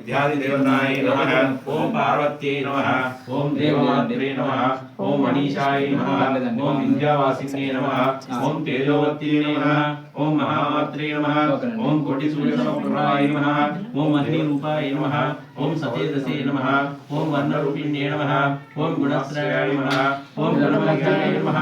विद्यादिदेवताय नमः ओम पार्वत्यै नमः ओम देवमात्रे नमः ओम मनीषाय नमः ओम विद्यावासिन्ये नमः ओम तेजोवत्यै नमः ओम महामात्रे नमः ओम कोटिसूर्यसमप्रभाय नमः ओम महिनीरूपाय नमः ओम सतेजसे नमः ओम वर्णरूपिण्ये नमः ओम गुणत्रयाय नमः ओम गुणमयाय नमः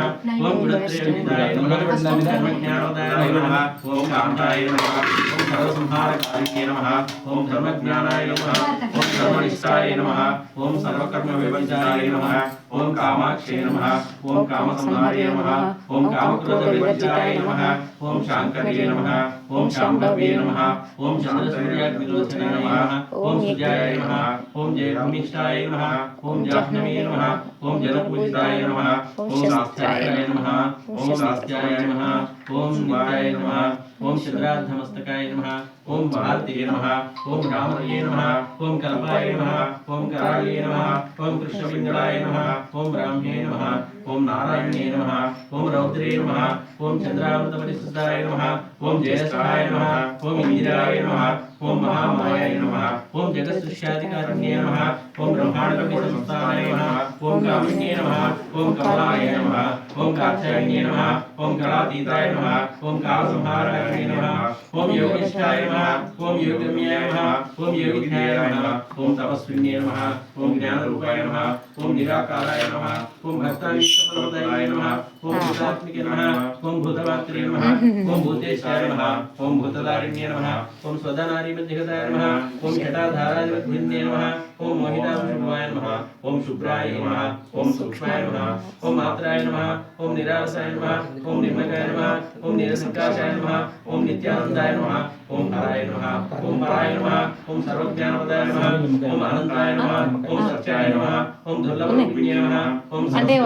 ओम गुणत्रयविदाय नमः ओम धर्मज्ञानोदयाय नमः ओम कान्ताय नमः ओम सर्वसंहारकारिणे नमः ओम धर्मज्ञानाय नमः ओम धर्मनिष्ठाय नमः ओम सर्वकर्मविवर्जिताय नमः ओम कामाक्षे नमः ओम कामसंहारे नमः ओम कामक्रोधविवर्जिताय नमः ओम शांकरे नमः ओम शांभवे नमः ओम चंद्रसूर्याग्निलोचनाय नमः ओम सुजाय नमः ओम जयभूमिष्ठाय नमः ओम जाह्नवे नमः ओम जनपूजिताय नमः ओम शास्त्राय नमः ओम शास्त्राय नमः ओम नित्याय नमः ओम चंद्रार्धमस्तकाय नमः ओम भारते नमः ओम रामये नमः ओम कल्पाय नमः ओम कराये नमः ओम कृष्णपिंगलाय नमः ओम ब्राह्मणे नमः ओम नारायणे नमः ओम रौद्रे नमः ओम चंद्रामृतपरिशुद्धाय नमः ओम ज्येष्ठाय नमः ओम इंदिराय नमः ओम महामायाय नमः ओम जगत्सृष्टाधिकारिण्ये नमः ओम ब्रह्माण्डकविसंस्थानाय नमः ओम कामिन्ये नमः ओम कमलाय नमः ओम कात्यायन्ये नमः ओम कलातीताय नमः ओम कालसंहाराय नमः ओम योगिष्ठाय नमः ओम योगगम्याय नमः ओम योगिध्याय नमः ओम तपस्विन्ये नमः ओम ज्ञानरूपाय नमः ओम निराकाराय नमः ओम भक्ताविष्टफलप्रदाय नमः ओम भूतात्मिके नमः ओम भूतमात्रे नमः ओम भूतेशाय नमः ओम भूतदारिण्ये नमः ओम स्वधनारिमध्यगताय नमः ओम जटाधारादिवद्भिन्ये नमः ओम मोहिताशुभाय नमः ओम शुभ्राय नमः ओम सूक्ष्माय नमः ओम मात्राय नमः ओम निरालसाय नमः ओम निर्मकाय नमः ओम निरसंकाशाय नमः ओम नित्यानंदाय नमः ओम हराय नमः ओम पराय नमः ओम सर्वज्ञानवदाय नमः ओम अनंताय नमः ओम सत्याय नमः ओम दुर्लभरूपिणे नमः ओम सरस्वत्यै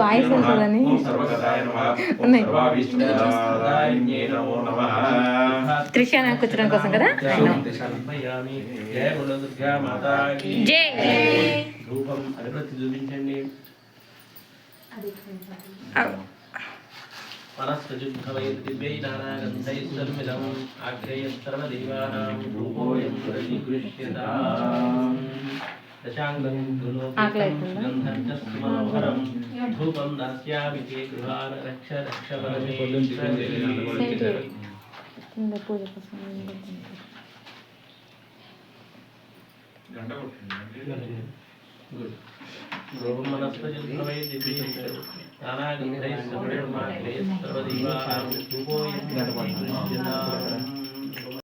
नमः ओम सर्वगताय नमः ओम सर्वाभीष्टदायिन्ये नमो नमः త్రిషాన కూర్చోడం కోసం కదా జయ బోలో దుర్గా మాతా కీ జై రూపం అగరబత్తి చూపించండి మనస్కజుద్ధవైర్దివ్యై నానాగంధైస్సర్మిదం ఆగ్రేయస్తర్వదేవానాం రూపోయం పురజీకృష్యతాం దశాంగం గంధం చ సుమనోహరం ధూపం దాస్యామి తే గృహాన రక్ష రక్ష పరమేశ్వర పూజ కోసం గంట కొట్టండి గృహం మనస్కజుద్ధవై దివ్యై నానాగంధైస్సర్మిదం ఆగ్రేయస్తర్వదేవానాం రూపోయం పురజీకృష్యతాం